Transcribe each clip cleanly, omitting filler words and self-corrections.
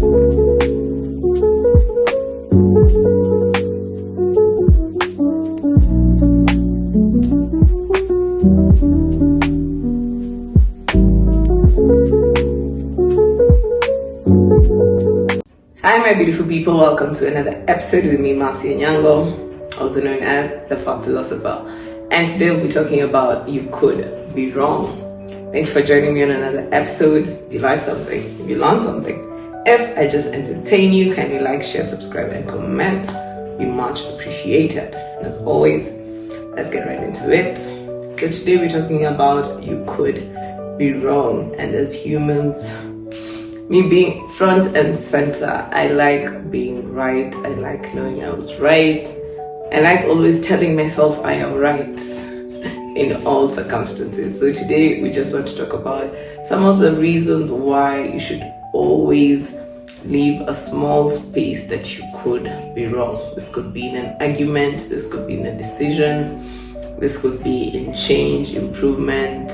Hi my beautiful people, welcome to another episode with me, Marcia Nyango, also known as the Fuck Philosopher. And today we'll be talking about you could be wrong. Thank you for joining me on another episode. If you like something, if you learn something, if I just entertain you, kindly like, share, subscribe, and comment. Be much appreciated. And as always, let's get right into it. So today we're talking about you could be wrong. And as humans, me being front and center, I like being right. I like knowing I was right. I like always telling myself I am right in all circumstances. So today we just want to talk about some of the reasons why you should always leave a small space that you could be wrong. This could be in an argument, this could be in a decision, this could be in change, improvement,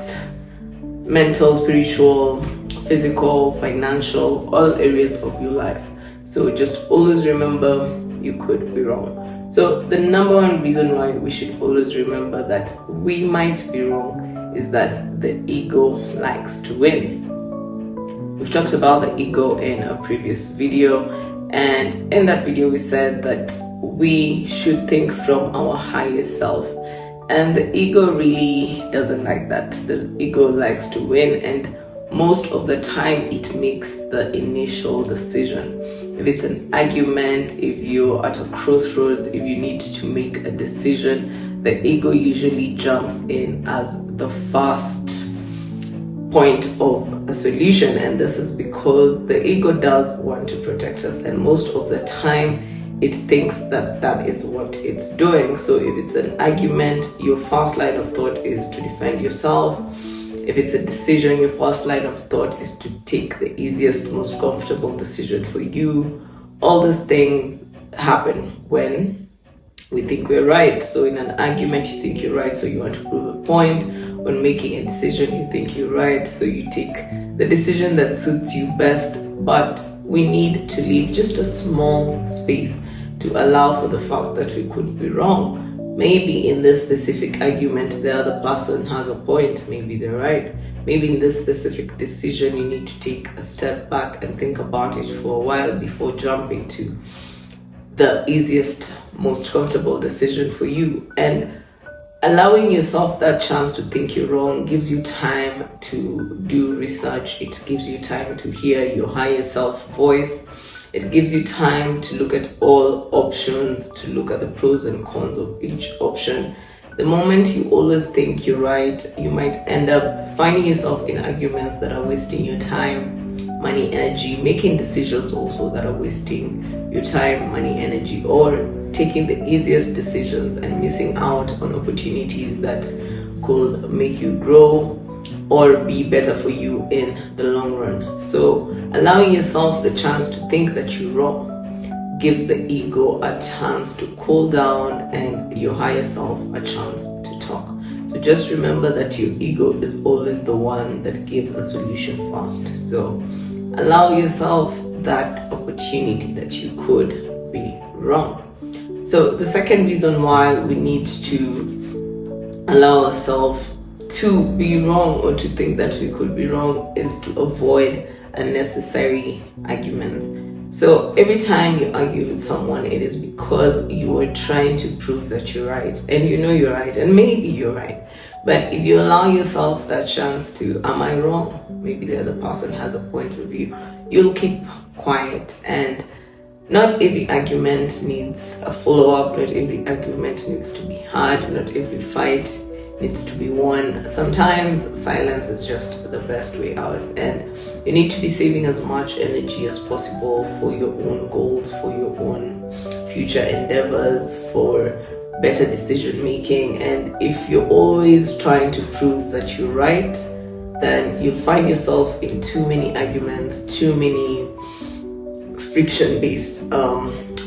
mental, spiritual, physical, financial, all areas of your life. So just always remember you could be wrong. So the number one reason why we should always remember that we might be wrong is that the ego likes to win. We've talked about the ego in a previous video, and in that video we said that we should think from our highest self, and the ego really doesn't like that. The ego likes to win, and most of the time it makes the initial decision. If it's an argument, if you're at a crossroad, if you need to make a decision, the ego usually jumps in as the first point of a solution. And this is because the ego does want to protect us, and most of the time it thinks that that is what it's doing. So if it's an argument, your first line of thought is to defend yourself. If it's a decision, your first line of thought is to take the easiest, most comfortable decision for you. All these things happen when we think we're right. So in an argument, you think you're right, so you want to prove a point. When making a decision, you think you're right, so you take the decision that suits you best. But we need to leave just a small space to allow for the fact that we could be wrong. Maybe in this specific argument, the other person has a point. Maybe they're right. Maybe in this specific decision, you need to take a step back and think about it for a while before jumping to the easiest, most comfortable decision for you. And allowing yourself that chance to think you're wrong gives you time to do research. It gives you time to hear your higher self voice. It gives you time to look at all options, to look at the pros and cons of each option. The moment you always think you're right, you might end up finding yourself in arguments that are wasting your time, money, energy, making decisions also that are wasting your time, money, energy, or taking the easiest decisions and missing out on opportunities that could make you grow or be better for you in the long run. So allowing yourself the chance to think that you're wrong gives the ego a chance to cool down and your higher self a chance to talk. So just remember that your ego is always the one that gives a solution first. So allow yourself that opportunity that you could be wrong. So the second reason why we need to allow ourselves to be wrong or to think that we could be wrong is to avoid unnecessary arguments. So every time you argue with someone, it is because you are trying to prove that you're right, and you know you're right, and maybe you're right. But if you allow yourself that chance to, am I wrong? Maybe the other person has a point of view. You'll keep quiet, and not every argument needs a follow-up. Not every argument needs to be heard. Not every fight needs to be won. Sometimes silence is just the best way out, and you need to be saving as much energy as possible for your own goals, for your own future endeavors, for better decision making. And if you're always trying to prove that you're right, then you'll find yourself in too many arguments, too many friction-based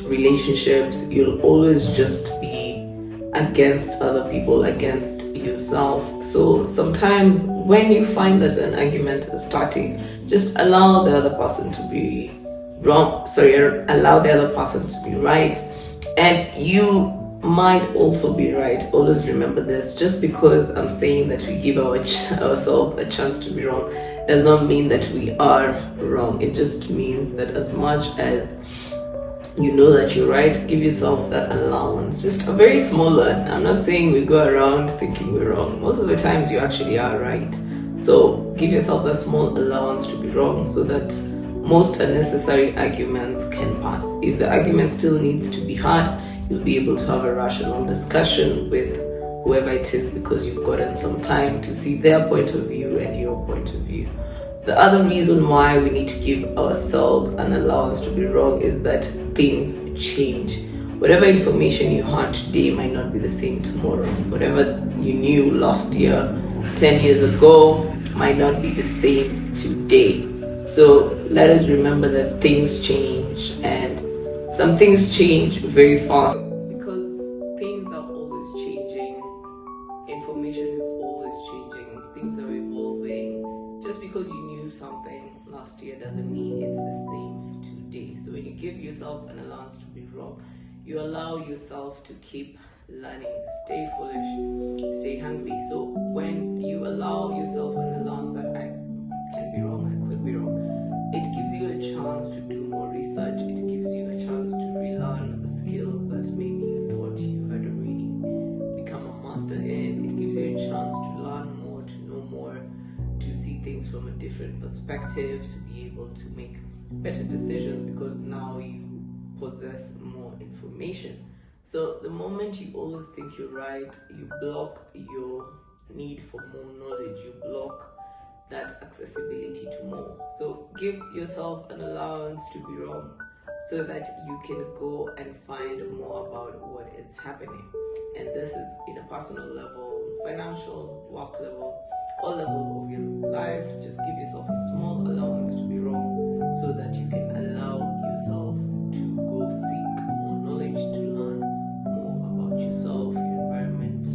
relationships. You'll always just be against other people, against yourself. So sometimes when you find that an argument is starting, just allow the other person to be wrong. Sorry, allow the other person to be right, and you might also be right. Always remember this. Just because I'm saying that we give ourselves a chance to be wrong does not mean that we are wrong. It just means that as much as you know that you're right, give yourself that allowance. Just a very small one. I'm not saying we go around thinking we're wrong. Most of the times you actually are right. So give yourself that small allowance to be wrong so that most unnecessary arguments can pass. If the argument still needs to be had, you'll be able to have a rational discussion with whoever it is because you've gotten some time to see their point of view and your point of view. The other reason why we need to give ourselves an allowance to be wrong is that things change. Whatever information you had today might not be the same tomorrow. Whatever you knew last year, 10 years ago, might not be the same today. So let us remember that things change, and some things change very fast. Because things are always changing, information is always changing, things are evolving. Just because you knew something last year doesn't mean it's the same today. So when you give yourself an allowance to be wrong, you allow yourself to keep learning. Stay foolish, stay hungry. So when you allow yourself an allowance that I can be wrong, I could be wrong, it gives you a chance to do more research. It gives you a chance to relearn skills that maybe you thought you had already become a master in. It gives you a chance to learn more, to know more, to see things from a different perspective, to be able to make better decisions because now you possess more information. So the moment you always think you're right, you block your need for more knowledge, you block that accessibility to more. So give yourself an allowance to be wrong so that you can go and find more about what is happening. And this is in a personal level, financial, work level, all levels of your life. Just give yourself a small allowance to be wrong so that you can allow yourself to go seek more knowledge, to learn more about yourself, your environment,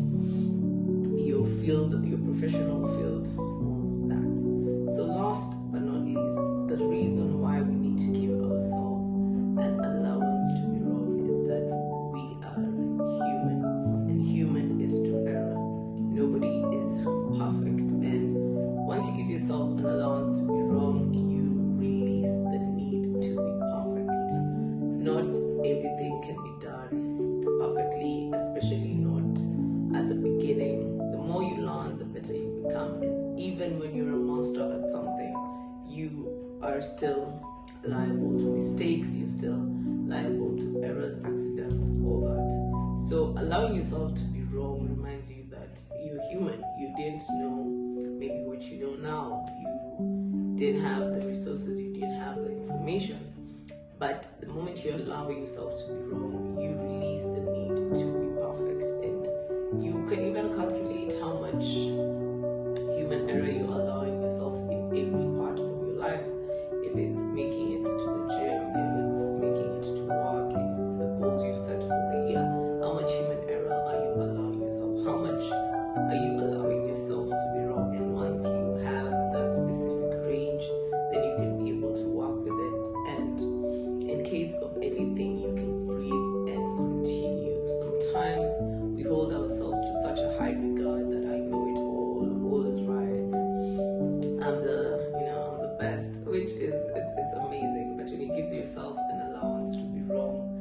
your field, your professional field, all that. So last but not least, the reason why we need to give ourselves an allowance to be wrong is that we are human, and human is to error. Nobody is perfect, and once you give yourself an allowance to be wrong, you release the need to be perfect. Not everything can be done perfectly, especially not at the beginning. The more you learn, the better you become, and even when you're a master at something, you are still liable to mistakes, you're still liable to errors, accidents, all that. So allowing yourself to be wrong reminds you that you're human. You didn't know maybe what you know now. You didn't have the resources, you didn't have the information. But the moment you allow yourself to be wrong, you release the need to be perfect. And you can even calculate how much human error you're allowing yourself in every part of your life. If it's making it to the gym, if it's making it to work, if it's the goals you've set for the year, how much human error are you allowing yourself? How much are you allowing yourself to be wrong? And once you have that specific range, then you can be able to work with it. And in case of anything, you can breathe and continue. Sometimes we hold ourselves to such a high regard that I know it all, I'm always right, I'm the best, which is it's amazing. But when you give yourself an allowance to be wrong,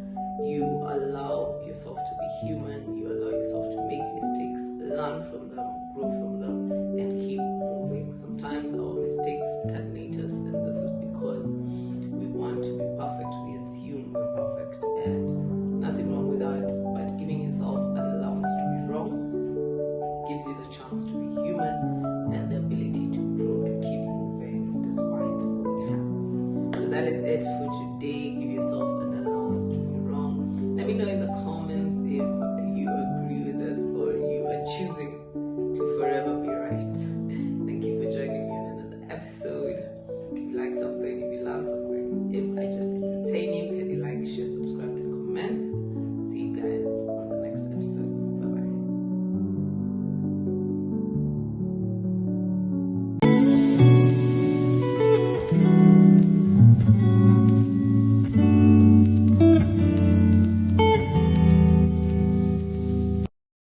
you allow yourself to be human, you allow yourself to make mistakes, learn from them, grow from them, and keep moving. Sometimes our mistakes stagnate us, and this is because we want to be perfect. We assume we're perfect, and nothing wrong with that. But giving yourself an allowance to be wrong gives you the chance to be human and the ability to grow and keep moving despite what happens. So that is it for today. Give yourself an allowance to be wrong. Let me know in the comments